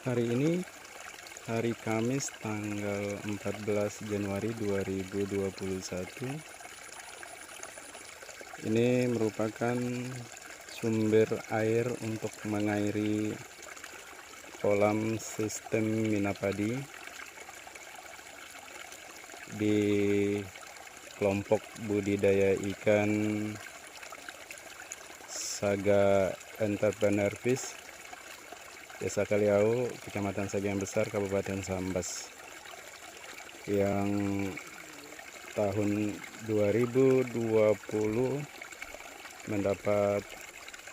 Hari ini hari Kamis tanggal 14 Januari 2021. Ini merupakan sumber air untuk mengairi kolam sistem Minapadi di kelompok budidaya ikan Saga Entrepreneur Fish, Desa Kaliau, Kecamatan Sagian Besar, Kabupaten Sambas, yang tahun 2020 mendapat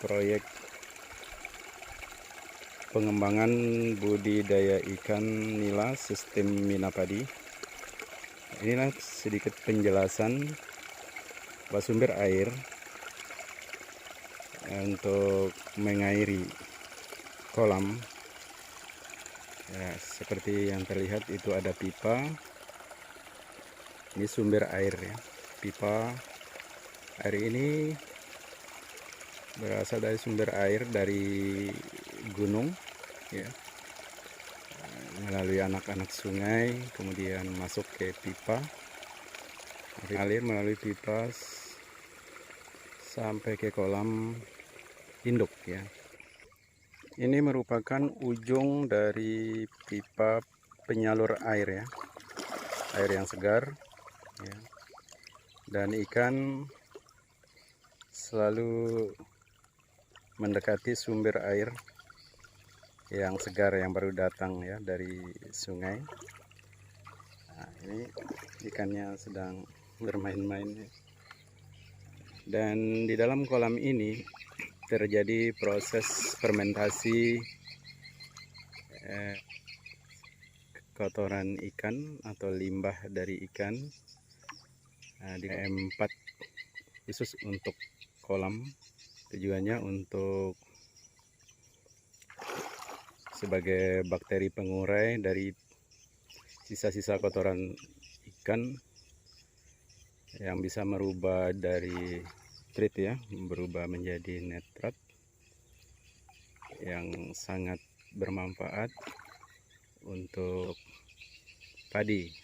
proyek pengembangan budidaya ikan nila sistem Minapadi. Inilah sedikit penjelasan bahwa sumber air untuk mengairi kolam ya, seperti yang terlihat itu ada pipa. Ini sumber air ya, pipa air ini berasal dari sumber air dari gunung ya, melalui anak-anak sungai, kemudian masuk ke pipa, mengalir melalui pipa sampai ke kolam induk ya. Ini merupakan ujung dari pipa penyalur air ya, air yang segar ya. Dan ikan selalu mendekati sumber air yang segar yang baru datang ya dari sungai. Nah, ini ikannya sedang bermain-main ya. Dan di dalam kolam ini terjadi proses fermentasi kotoran ikan atau limbah dari ikan di M4 khusus untuk kolam. Tujuannya untuk sebagai bakteri pengurai dari sisa-sisa kotoran ikan yang bisa merubah dari nitrit ya, berubah menjadi nitrat yang sangat bermanfaat untuk padi.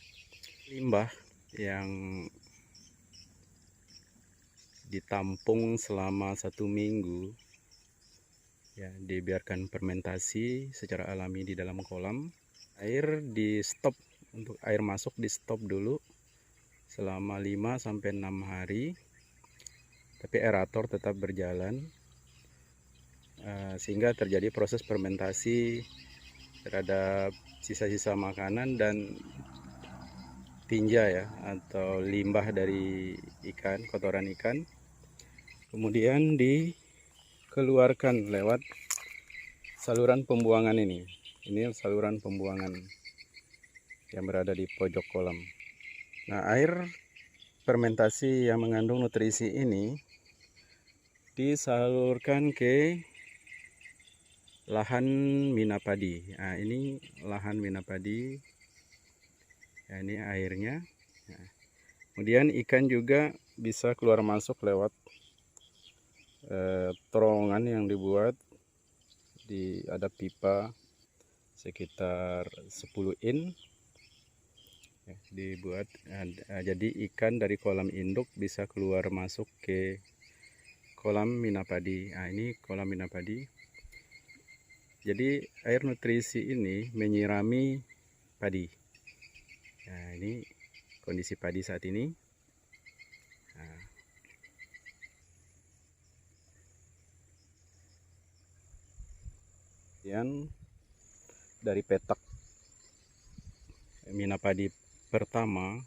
Limbah yang ditampung selama 1 minggu ya, dibiarkan fermentasi secara alami di dalam kolam. Air di stop, untuk air masuk di stop dulu selama 5-6 hari, tapi aerator tetap berjalan sehingga terjadi proses fermentasi terhadap sisa-sisa makanan dan tinja ya, atau limbah dari ikan, kotoran ikan, kemudian dikeluarkan lewat saluran pembuangan ini. Ini saluran pembuangan yang berada di pojok kolam. Nah, air fermentasi yang mengandung nutrisi ini disalurkan ke lahan Minapadi. Nah, ini lahan Minapadi. Ya, ini airnya. Nah, kemudian ikan juga bisa keluar masuk lewat terowongan yang dibuat ada pipa sekitar 10 in ya, dibuat. Jadi ikan dari kolam induk bisa keluar masuk ke kolam Minapadi. Nah, ini kolam Minapadi. Jadi air nutrisi ini menyirami padi. Nah, ini kondisi padi saat ini. Nah, kemudian dari petak Minapadi pertama,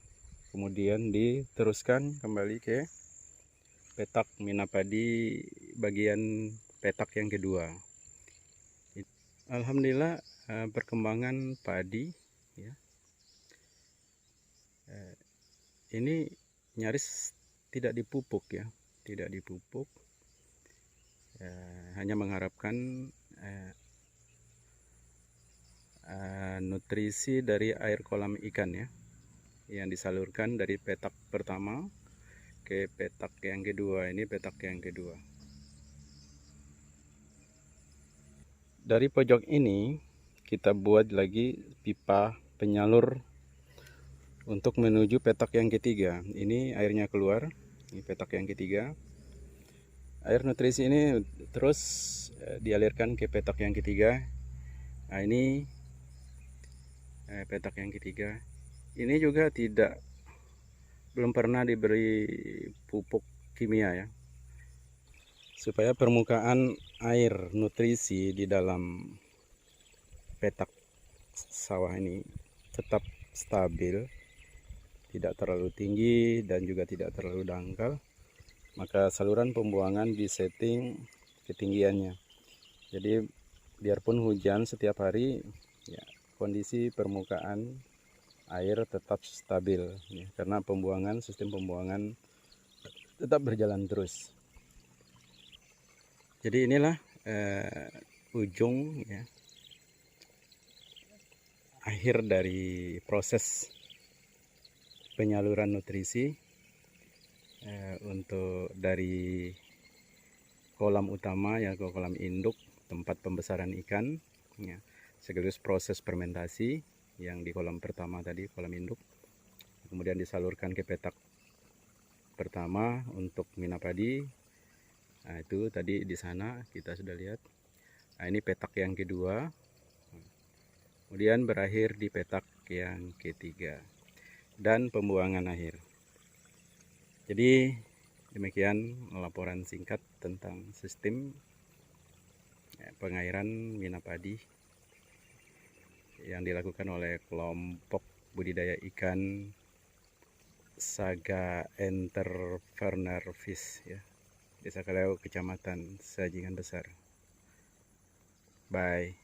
kemudian diteruskan kembali ke petak Minapadi bagian petak yang kedua. Alhamdulillah perkembangan padi ya, ini nyaris tidak dipupuk ya, tidak dipupuk, hanya mengharapkan nutrisi dari air kolam ikan ya, yang disalurkan dari petak pertama ke petak yang kedua. Ini petak yang kedua. Dari pojok ini kita buat lagi pipa penyalur untuk menuju petak yang ketiga. Ini airnya keluar, ini petak yang ketiga. Air nutrisi ini terus dialirkan ke petak yang ketiga. Nah, ini petak yang ketiga. Ini juga belum pernah diberi pupuk kimia ya, supaya permukaan air nutrisi di dalam petak sawah ini tetap stabil, tidak terlalu tinggi dan juga tidak terlalu dangkal. Maka saluran pembuangan disetting ketinggiannya. Jadi biarpun hujan setiap hari, ya, kondisi permukaan air tetap stabil ya, karena sistem pembuangan tetap berjalan terus. Jadi inilah ujung ya, akhir dari proses penyaluran nutrisi untuk dari kolam utama ya ke kolam induk, tempat pembesaran ikan ya, sekaligus proses fermentasi yang di kolam pertama tadi, kolam induk, kemudian disalurkan ke petak pertama untuk mina padi. Nah, itu tadi di sana kita sudah lihat. Nah, ini petak yang kedua, kemudian berakhir di petak yang ketiga dan pembuangan akhir. Jadi demikian laporan singkat tentang sistem pengairan mina padi yang dilakukan oleh kelompok budidaya ikan Saga Entrepreneur Fish ya, Desa Kaleo, Kecamatan Sajingan Besar. Bye.